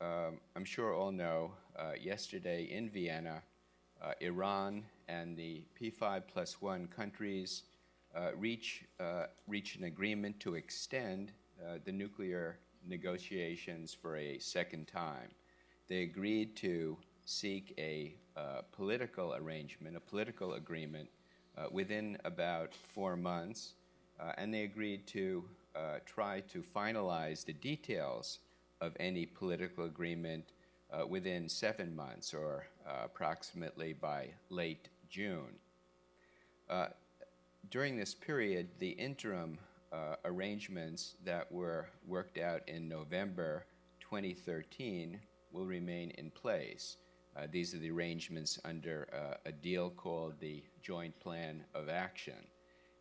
I'm sure all know, yesterday in Vienna, Iran and the P5+1 countries reach an agreement to extend the nuclear negotiations for a second time. They agreed to seek a political arrangement, a political agreement within about 4 months, and they agreed to try to finalize the details of any political agreement within 7 months, or approximately by late June. During this period, the interim arrangements that were worked out in November 2013 will remain in place. These are the arrangements under a deal called the Joint Plan of Action.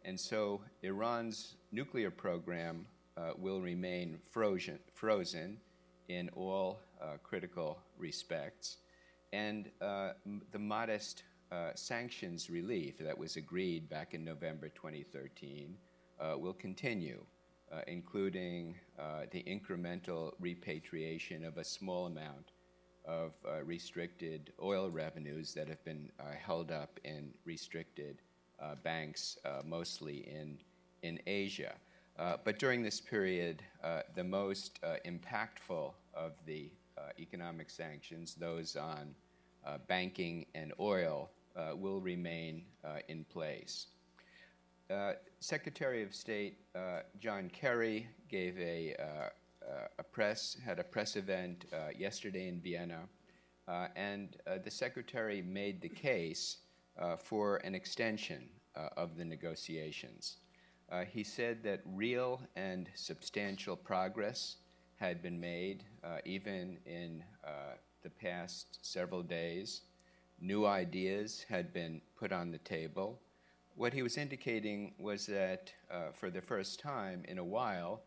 And so Iran's nuclear program will remain frozen in all critical respects. And the modest sanctions relief that was agreed back in November 2013 will continue, including the incremental repatriation of a small amount of restricted oil revenues that have been held up in restricted banks, mostly in Asia. But during this period, the most impactful of the economic sanctions, those on banking and oil, will remain in place. Secretary of State John Kerry gave had a press event yesterday in Vienna, and the Secretary made the case for an extension of the negotiations. He said that real and substantial progress had been made even in the past several days. New ideas had been put on the table. What he was indicating was that for the first time in a while,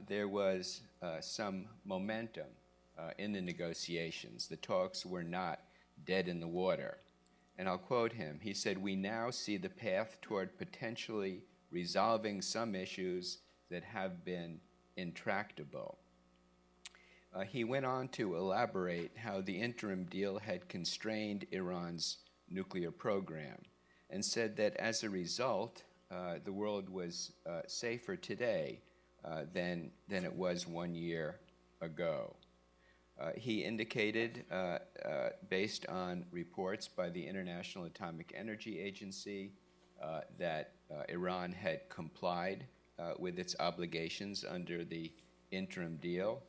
there was some momentum in the negotiations. The talks were not dead in the water. And I'll quote him. He said, "We now see the path toward potentially resolving some issues that have been intractable." He went on to elaborate how the interim deal had constrained Iran's nuclear program, and said that as a result, the world was safer today than it was 1 year ago. He indicated, based on reports by the International Atomic Energy Agency, that Iran had complied with its obligations under the interim deal.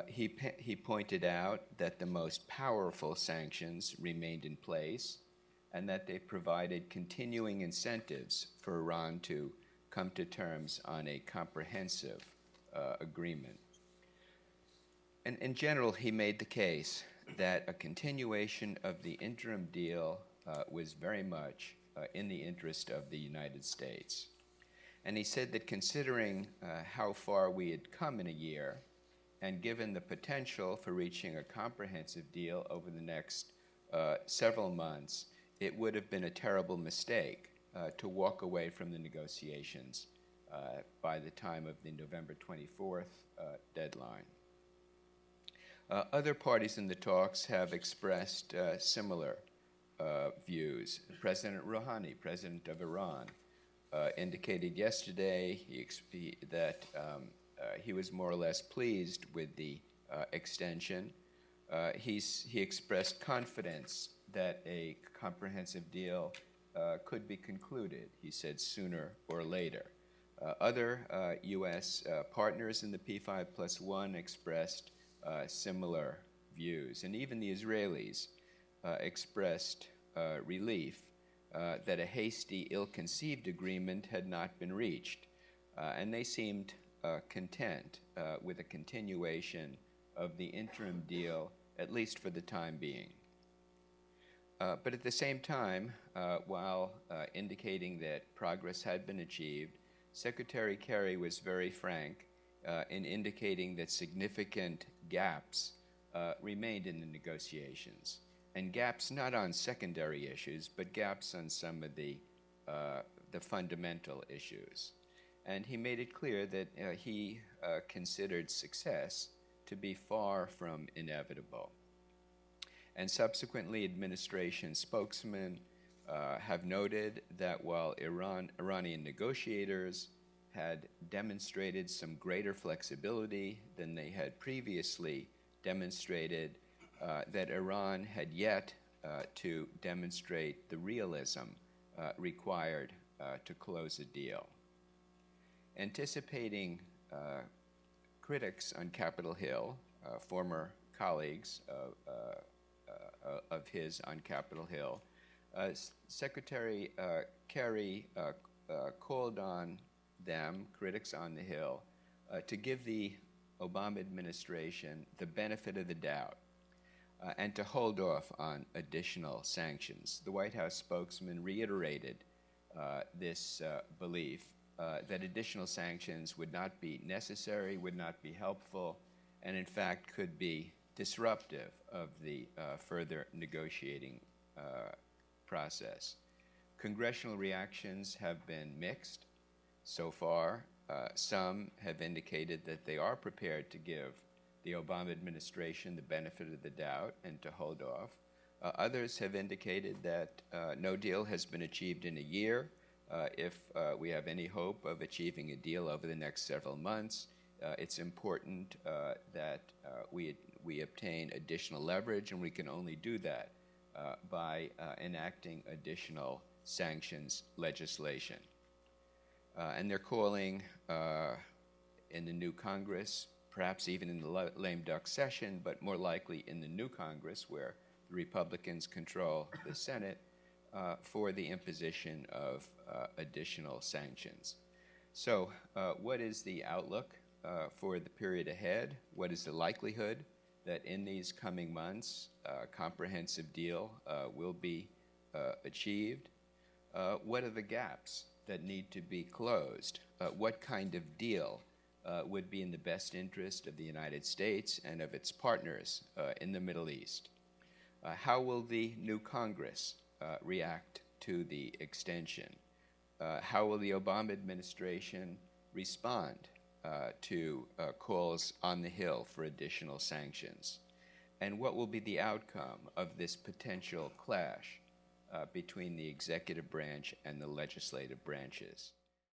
He pointed out that the most powerful sanctions remained in place, and that they provided continuing incentives for Iran to come to terms on a comprehensive agreement. And in general, he made the case that a continuation of the interim deal was very much in the interest of the United States. And he said that considering how far we had come in a year, and given the potential for reaching a comprehensive deal over the next several months, it would have been a terrible mistake to walk away from the negotiations by the time of the November 24th deadline. Other parties in the talks have expressed similar views. President Rouhani, president of Iran, indicated yesterday that he was more or less pleased with the extension. He expressed confidence that a comprehensive deal could be concluded, he said, sooner or later. Other U.S. partners in the P5+1 expressed similar views, and even the Israelis expressed relief that a hasty, ill-conceived agreement had not been reached, and they seemed content with a continuation of the interim deal, at least for the time being. But at the same time, while indicating that progress had been achieved, Secretary Kerry was very frank in indicating that significant gaps remained in the negotiations, and gaps not on secondary issues, but gaps on some of the fundamental issues. And he made it clear that he considered success to be far from inevitable. And subsequently, administration spokesmen have noted that while Iranian negotiators had demonstrated some greater flexibility than they had previously demonstrated, that Iran had yet to demonstrate the realism required to close a deal. Anticipating critics on Capitol Hill, former colleagues of his on Capitol Hill, Secretary Kerry called on them, critics on the Hill, to give the Obama administration the benefit of the doubt and to hold off on additional sanctions. The White House spokesman reiterated this belief that additional sanctions would not be necessary, would not be helpful, and in fact could be disruptive of the further negotiating process. Congressional reactions have been mixed so far. Some have indicated that they are prepared to give the Obama administration the benefit of the doubt and to hold off. Others have indicated that no deal has been achieved in a year. If we have any hope of achieving a deal over the next several months, it's important that we obtain additional leverage, and we can only do that by enacting additional sanctions legislation. And they're calling in the new Congress, perhaps even in the lame duck session, but more likely in the new Congress where the Republicans control the Senate, for the imposition of additional sanctions. So what is the outlook for the period ahead? What is the likelihood that in these coming months a comprehensive deal will be achieved? What are the gaps that need to be closed? What kind of deal would be in the best interest of the United States and of its partners in the Middle East? How will the new Congress react to the extension? How will the Obama administration respond to calls on the Hill for additional sanctions? And what will be the outcome of this potential clash between the executive branch and the legislative branches?